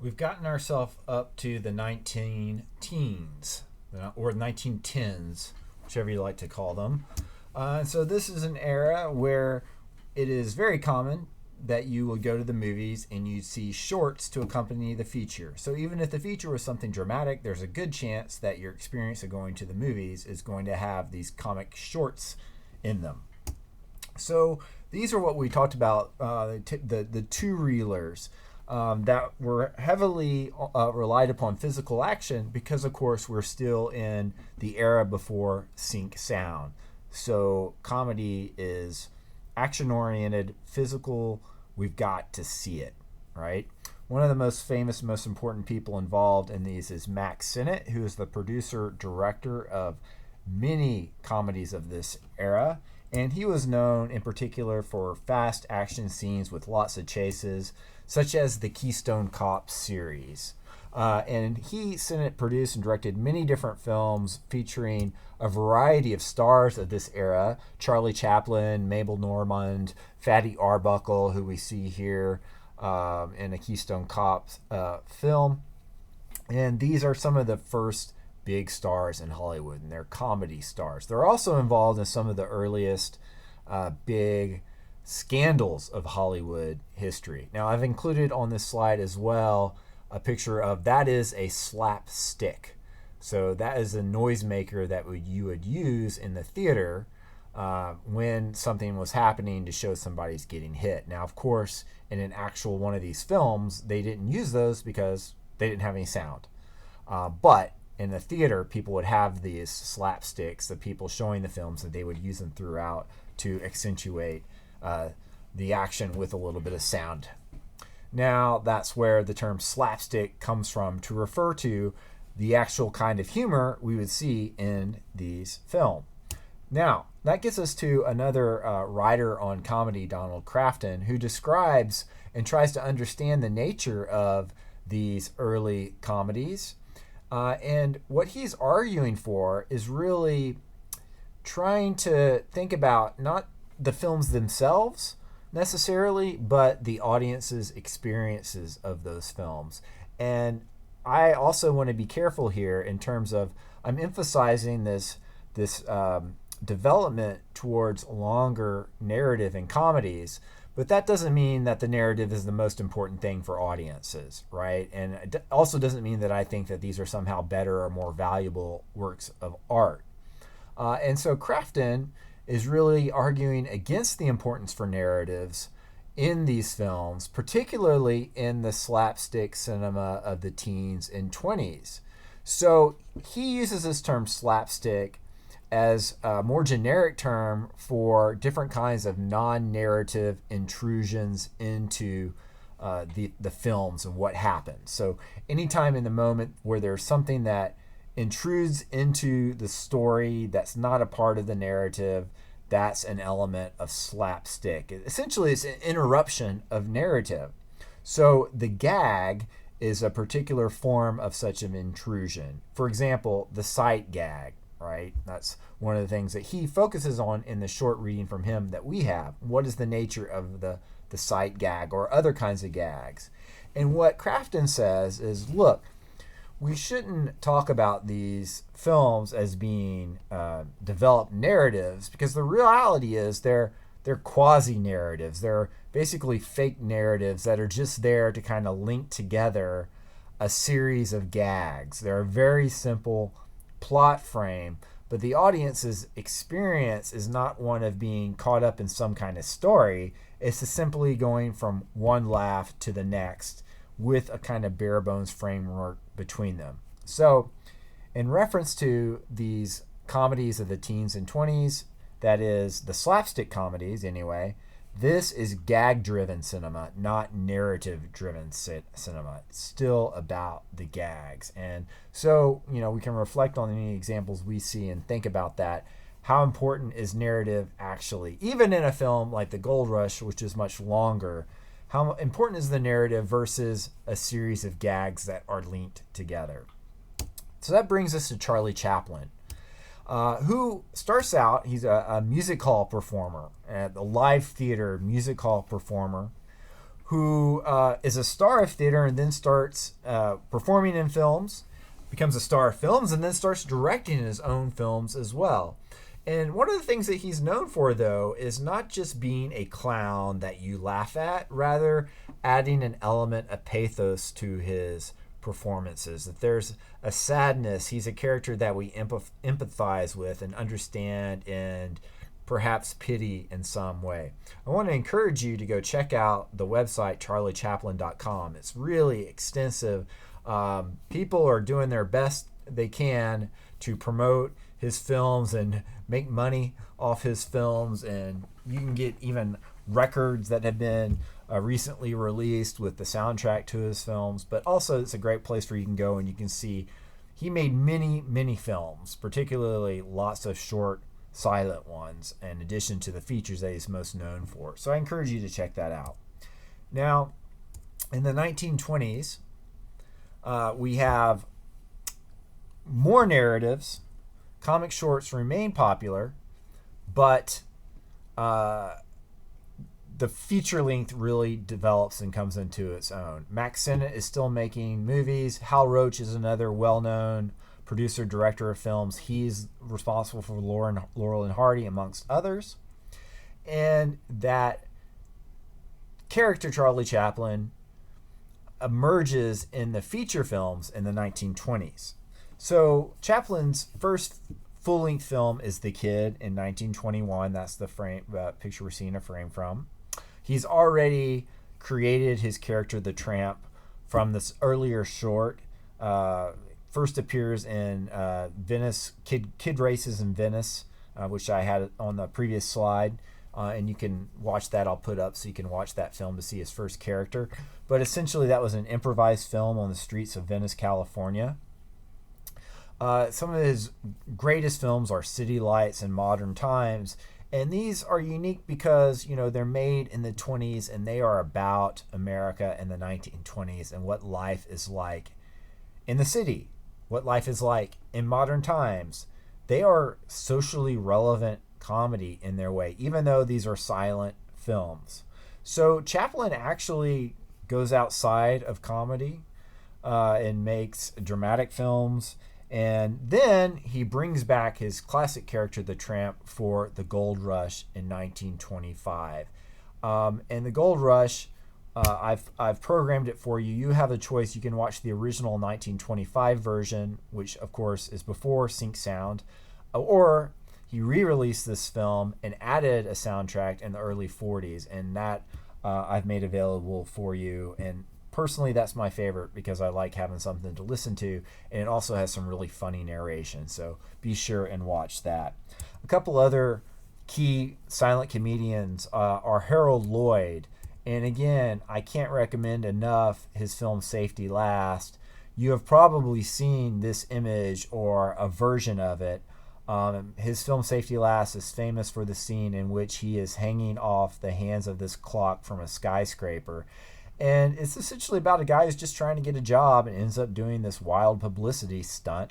We've gotten ourselves up to the 19 teens, or 1910s, whichever you like to call them. So this is an era where it is very common that you will go to the movies and you see shorts to accompany the feature. So even if the feature was something dramatic, there's a good chance that your experience of going to the movies is going to have these comic shorts in them. So these are what we talked about, the two reelers that were heavily relied upon physical action because, of course, we're still in the era before sync sound. So comedy is action oriented, physical. We've got to see it, right? One of the most famous, most important people involved in these is Mack Sennett, who is the producer, director of many comedies of this era. And he was known in particular for fast action scenes with lots of chases, such as the Keystone Cops series. And he Sennett produced and directed many different films featuring a variety of stars of this era: Charlie Chaplin, Mabel Normand, Fatty Arbuckle, who we see here in a Keystone Cops film. And these are some of the first big stars in Hollywood, and they're comedy stars. They're also involved in some of the earliest big scandals of Hollywood history. Now, I've included on this slide as well a picture of that is a slapstick. So that is a noisemaker that you would use in the theater when something was happening to show somebody's getting hit. Now, of course, in an actual one of these films, they didn't use those because they didn't have any sound. But in the theater, people would have these slapsticks, the people showing the films, and they would use them throughout to accentuate the action with a little bit of sound. Now, that's where the term slapstick comes from, to refer to the actual kind of humor we would see in these films. Now, that gets us to another writer on comedy, Donald Crafton, who describes and tries to understand the nature of these early comedies. And what he's arguing for is really trying to think about not the films themselves necessarily, but the audience's experiences of those films. And I also want to be careful here in terms of I'm emphasizing this development towards longer narrative in comedies, but that doesn't mean that the narrative is the most important thing for audiences, right? And it also doesn't mean that I think that these are somehow better or more valuable works of art. And so Crafton is really arguing against the importance for narratives in these films, particularly in the slapstick cinema of the teens and 20s. So he uses this term slapstick as a more generic term for different kinds of non-narrative intrusions into the films and what happens. So anytime in the moment where there's something that intrudes into the story that's not a part of the narrative, that's an element of slapstick. Essentially, it's an interruption of narrative. So the gag is a particular form of such an intrusion. For example, the sight gag, right? That's one of the things that he focuses on in the short reading from him that we have. What is the nature of the sight gag or other kinds of gags? And what Crafton says is, look, we shouldn't talk about these films as being developed narratives, because the reality is they're quasi-narratives. They're basically fake narratives that are just there to kind of link together a series of gags. They're a very simple plot frame, but the audience's experience is not one of being caught up in some kind of story. It's simply going from one laugh to the next with a kind of bare bones framework between them. So, in reference to these comedies of the teens and 20s, that is the slapstick comedies anyway, this is gag-driven cinema, not narrative-driven cinema. It's still about the gags. And so, we can reflect on any examples we see and think about that. How important is narrative actually? Even in a film like The Gold Rush, which is much longer, how important is the narrative versus a series of gags that are linked together? So that brings us to Charlie Chaplin, who starts out, he's a music hall performer, a live theater music hall performer, who is a star of theater and then starts performing in films, becomes a star of films, and then starts directing his own films as well. And one of the things that he's known for, though, is not just being a clown that you laugh at, rather adding an element of pathos to his performances. That there's a sadness. He's a character that we empathize with and understand and perhaps pity in some way. I want to encourage you to go check out the website charliechaplin.com. It's really extensive. People are doing their best they can to promote his films and make money off his films, and you can get even records that have been recently released with the soundtrack to his films. But also it's a great place where you can go and you can see he made many films, particularly lots of short silent ones, in addition to the features that he's most known for. So I encourage you to check that out. Now, in the 1920s, we have more narratives. Comic shorts remain popular, but the feature length really develops and comes into its own. Max Sennett is still making movies. Hal Roach is another well-known producer, director of films. He's responsible for Laurel and Hardy, amongst others. And that character, Charlie Chaplin, emerges in the feature films in the 1920s. So Chaplin's first full-length film is The Kid in 1921. That's the picture we're seeing a frame from. He's already created his character, the Tramp, from this earlier short. First appears in Venice, Kid Races in Venice, which I had on the previous slide. And you can watch that. I'll put up so you can watch that film to see his first character. But essentially that was an improvised film on the streets of Venice, California. Some of his greatest films are City Lights and Modern Times. And these are unique because, they're made in the 20s and they are about America in the 1920s and what life is like in the city, what life is like in modern times. They are socially relevant comedy in their way, even though these are silent films. So Chaplin actually goes outside of comedy and makes dramatic films. And then he brings back his classic character, the Tramp, for the Gold Rush in 1925. And the Gold Rush, I've programmed it for you. You have a choice. You can watch the original 1925 version, which of course is before sync sound, or he re-released this film and added a soundtrack in the early 40s, and that I've made available for you. And personally, that's my favorite because I like having something to listen to, and it also has some really funny narration. So be sure and watch that. A couple other key silent comedians are Harold Lloyd. And again, I can't recommend enough his film Safety Last. You have probably seen this image or a version of it. His film Safety Last is famous for the scene in which he is hanging off the hands of this clock from a skyscraper. And it's essentially about a guy who's just trying to get a job and ends up doing this wild publicity stunt.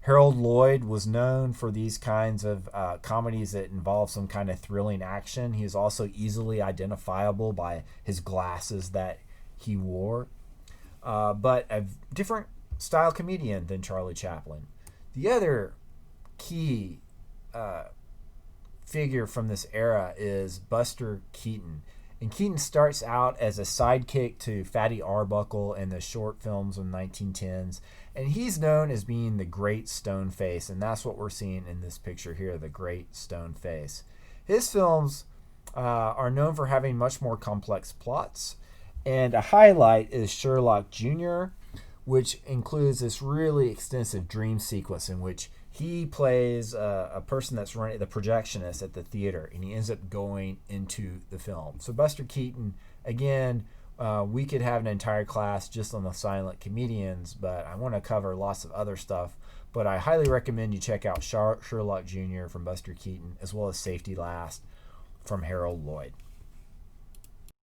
Harold Lloyd was known for these kinds of comedies that involve some kind of thrilling action. He is also easily identifiable by his glasses that he wore, but a different style comedian than Charlie Chaplin. The other key figure from this era is Buster Keaton. And Keaton starts out as a sidekick to Fatty Arbuckle in the short films of the 1910s. And he's known as being the Great Stone Face. And that's what we're seeing in this picture here, the Great Stone Face. His films are known for having much more complex plots. And a highlight is Sherlock Jr., which includes this really extensive dream sequence in which he plays a person that's running the projectionist at the theater, and he ends up going into the film. So Buster Keaton, again, we could have an entire class just on the silent comedians, but I want to cover lots of other stuff. But I highly recommend you check out Sherlock Jr. from Buster Keaton, as well as Safety Last from Harold Lloyd.